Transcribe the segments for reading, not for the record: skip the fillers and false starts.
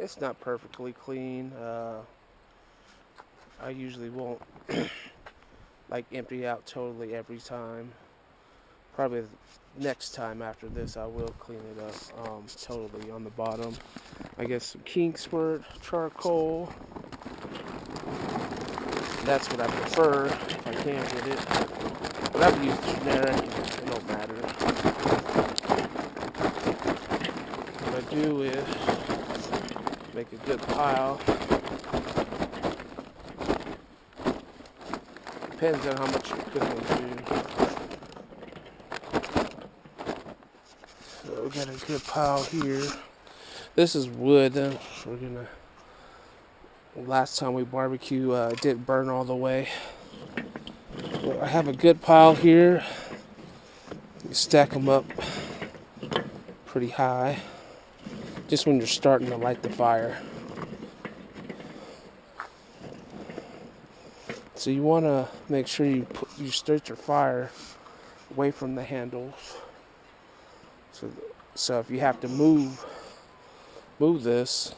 It's not perfectly clean. I usually won't like empty out totally every time. Probably the next time after this, I will clean it up totally on the bottom. I guess some Kingsford charcoal. That's what I prefer if I can get it. But I've used generic, it don't matter. What I do is make a good pile. Depends on how much you're cooking too. So we got a good pile here. This is wood. We're gonna. Last time we barbecue, it didn't burn all the way. Well, I have a good pile here. You stack them up pretty high, just when you're starting to light the fire. So you want to make sure you start your fire away from the handles. So if you have to move this,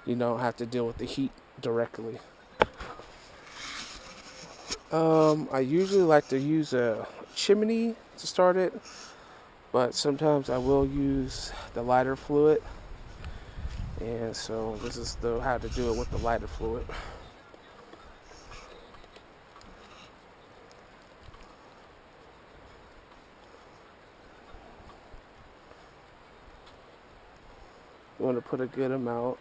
you don't have to deal with the heat directly. I usually like to use a chimney to start it, but sometimes I will use the lighter fluid. And so this is how to do it with the lighter fluid. You want to put a good amount.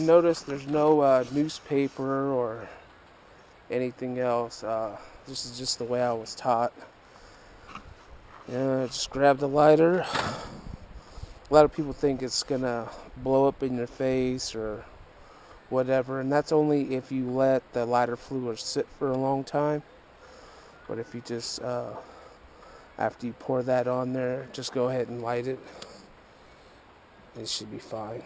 Notice there's no newspaper or anything else. This is just the way I was taught. Just grab the lighter. A lot of people think it's gonna blow up in your face or whatever, and that's only if you let the lighter fluid sit for a long time. But if you just after you pour that on there, just go ahead and light it. It should be fine.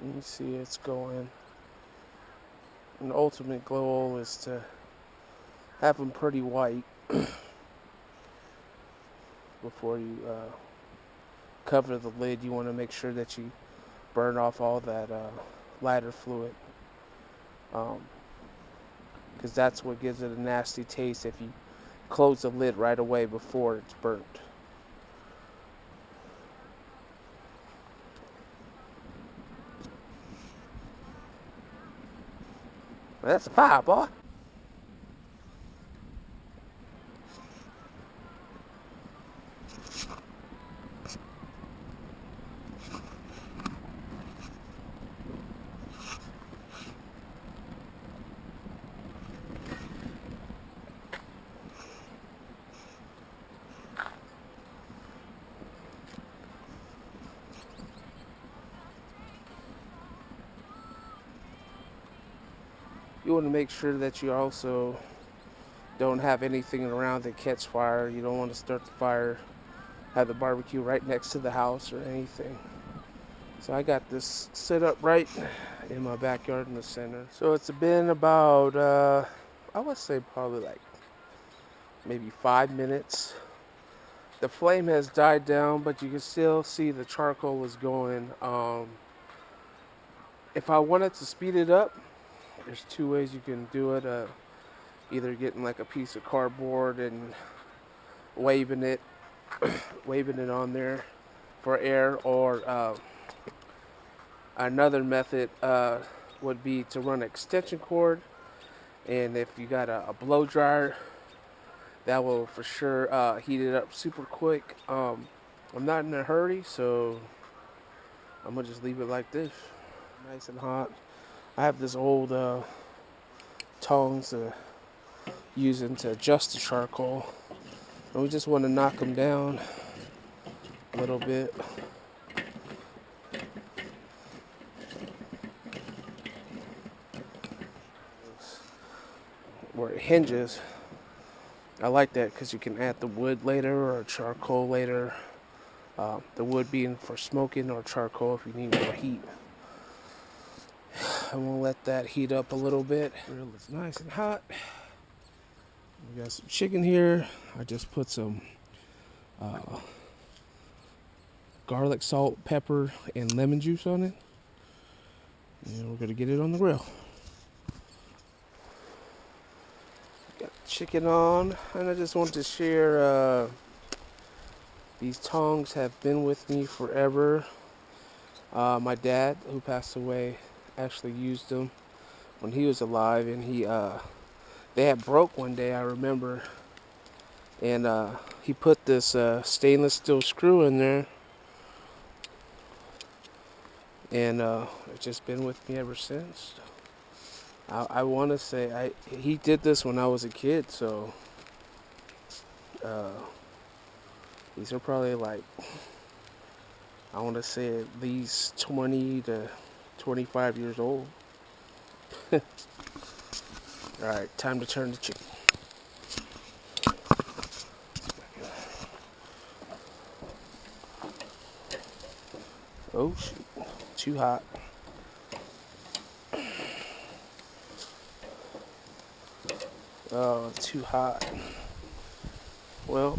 You see it's going. And the ultimate goal is to have them pretty white before you cover the lid. You want to make sure that you burn off all that lighter fluid, because that's what gives it a nasty taste if you close the lid right away before it's burnt. That's a fire, boy. You want to make sure that you also don't have anything around that catch fire. You don't want to start the fire, have the barbecue right next to the house or anything. So I got this set up right in my backyard in the center. So it's been about, I would say probably like maybe 5 minutes. The flame has died down, but you can still see the charcoal is going. If I wanted to speed it up, there's two ways you can do it. Either getting like a piece of cardboard and waving it on there for air, or another method would be to run an extension cord. And if you got a blow dryer, that will for sure heat it up super quick. I'm not in a hurry, so I'm gonna just leave it like this, nice and hot. I have this old tongs using to adjust the charcoal, and we just want to knock them down a little bit. where it hinges. I like that because you can add the wood later or charcoal later. The wood being for smoking or charcoal if you need more heat. I'm gonna let that heat up a little bit. Grill is nice and hot. We got some chicken here. I just put some garlic, salt, pepper, and lemon juice on it. And we're gonna get it on the grill. Got chicken on, and I just wanted to share these tongs have been with me forever. My dad, who passed away, actually used them when he was alive, and they had broke one day, I remember, and he put this stainless steel screw in there, and it's just been with me ever since. I want to say he did this when I was a kid, so these are probably like, I want to say at least 20 to 25 years old. Alright, time to turn the chicken. Oh shoot, too hot. Oh, too hot. Well,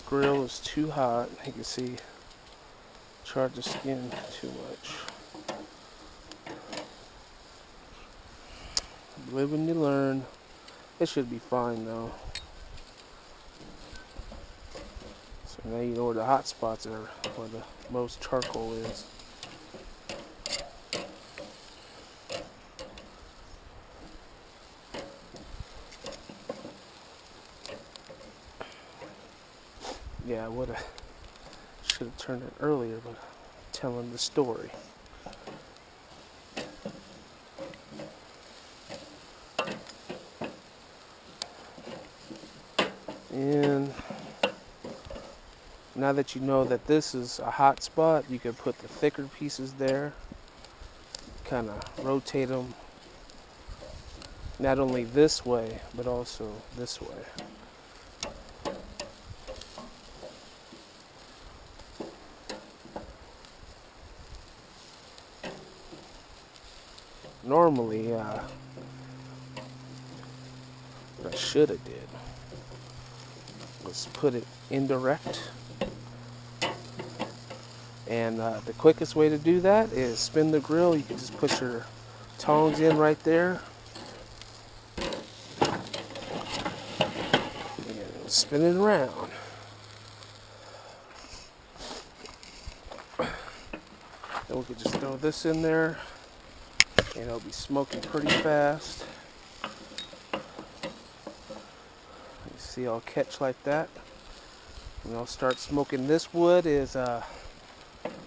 grill is too hot. You can see, charred the skin too much. Live and you learn. It should be fine though. So now you know where the hot spots are, where the most charcoal is. Yeah, I should have turned it earlier, but I'm telling the story. And now that you know that this is a hot spot, you can put the thicker pieces there. Kind of rotate them, not only this way, but also this way. Normally, what I should have did was put it indirect. And the quickest way to do that is spin the grill. You can just put your tongs in right there. And spin it around. Then we can just throw this in there. And it'll be smoking pretty fast. You see, I'll catch like that. And I'll start smoking. This wood is, I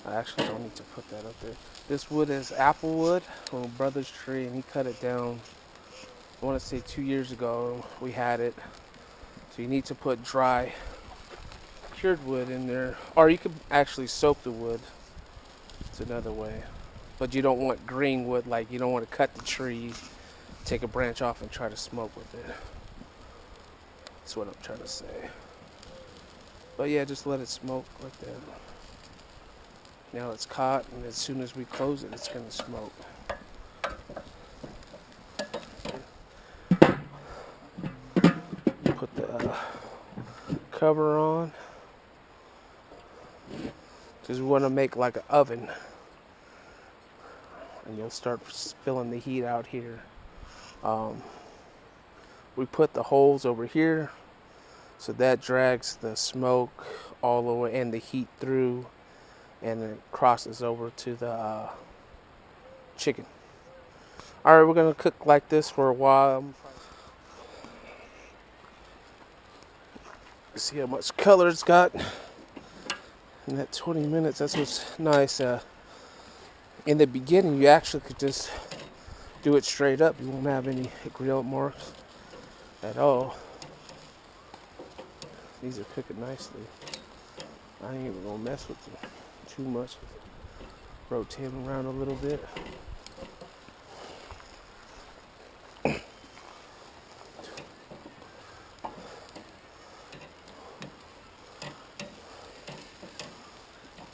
actually don't need to put that up there. This wood is apple wood from a brother's tree, and he cut it down, I want to say 2 years ago. We had it. So you need to put dry, cured wood in there. Or you could actually soak the wood. It's another way. But you don't want green wood, like you don't want to cut the tree, take a branch off and try to smoke with it. That's what I'm trying to say. But yeah, just let it smoke like that. Now it's caught, and as soon as we close it, it's going to smoke. Put the cover on, because we want to make like an oven. And you'll start spilling the heat out here. We put the holes over here, so that drags the smoke all the way and the heat through, and it crosses over to the chicken. Alright, we're going to cook like this for a while. See how much color it's got in that 20 minutes. That's what's nice. In the beginning, you actually could just do it straight up. You won't have any grill marks at all. These are cooking nicely. I ain't even gonna mess with them too much. Rotate them around a little bit.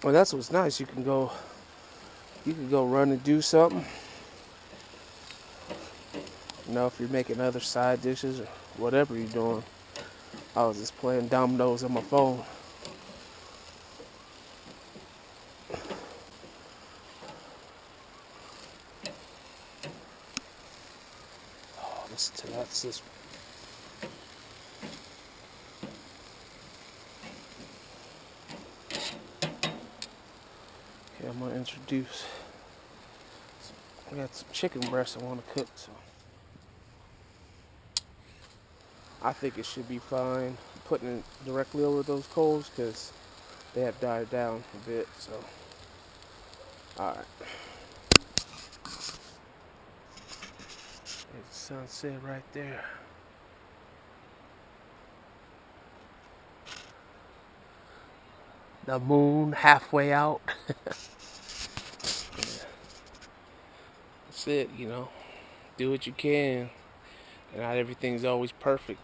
Well, that's what's nice. You can go run and do something. You know, if you're making other side dishes or whatever you're doing. I was just playing dominoes on my phone. Oh, listen to that. This. Okay, I'm gonna introduce. I got some chicken breasts I want to cook, so I think it should be fine putting it directly over those coals because they have died down a bit. So, all right. There's the sunset right there. The moon halfway out. That's it, you know. Do what you can. And not everything's always perfect.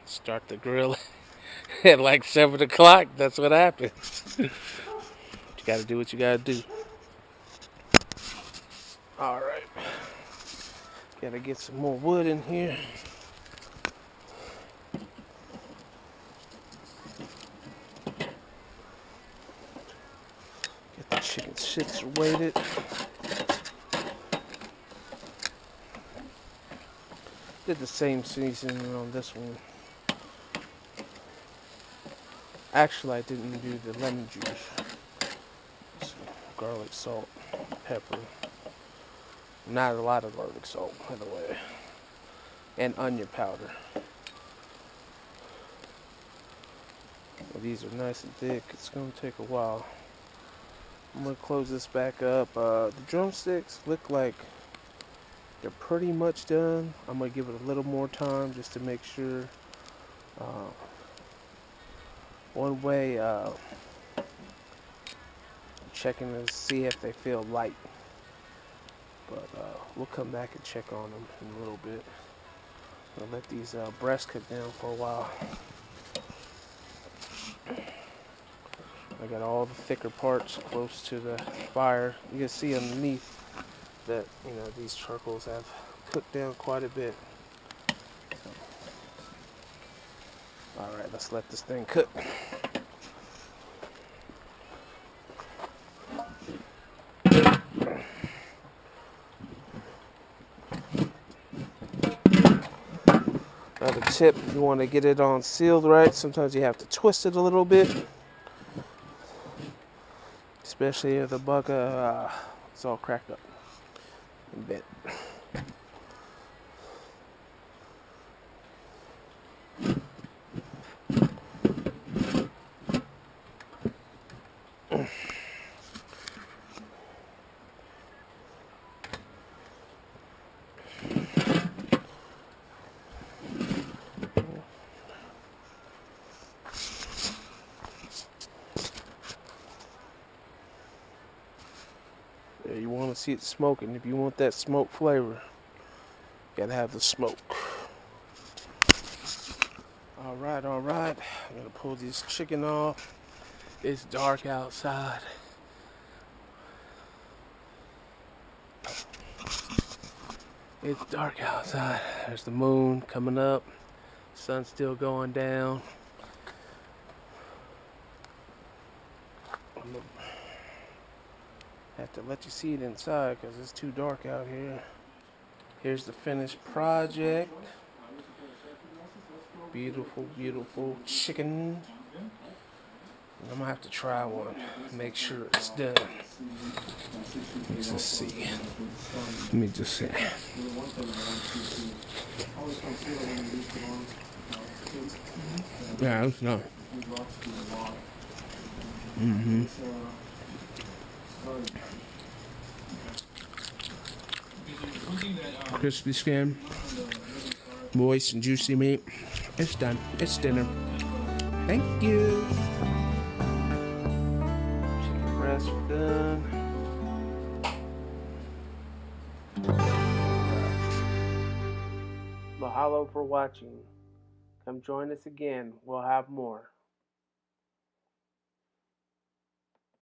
Start the grill at like 7 o'clock. That's what happens. You gotta do what you gotta do. Alright. Gotta get some more wood in here. Get the chicken situated. Did the same seasoning on this one. Actually, I didn't do the lemon juice. Some garlic, salt, pepper. Not a lot of garlic salt, by the way. And onion powder. Well, these are nice and thick. It's going to take a while. I'm going to close this back up. The drumsticks look like they're pretty much done. I'm going to give it a little more time just to make sure. One way, checking to see if they feel light. But we'll come back and check on them in a little bit. I'll let these breasts cook down for a while. I got all the thicker parts close to the fire. You can see underneath that, you know, these charcoals have cooked down quite a bit. So, all right, let's let this thing cook. Another tip, if you want to get it on sealed right, sometimes you have to twist it a little bit. Especially if the bucket it's all cracked up and bent. You want to see it smoking. If you want that smoke flavor, you gotta have the smoke. All right. I'm gonna pull this chicken off. It's dark outside. It's dark outside. There's the moon coming up. Sun's still going down. I'm gonna have to let you see it inside because it's too dark out here. Here's the finished project. Beautiful, beautiful chicken. I'm gonna have to try one, make sure it's done. Let's just see. Let me just see. Yeah, it's done. Crispy skin, moist and juicy meat. It's done. It's dinner. Thank you. Chicken breasts are done. Mahalo for watching. Come join us again. We'll have more.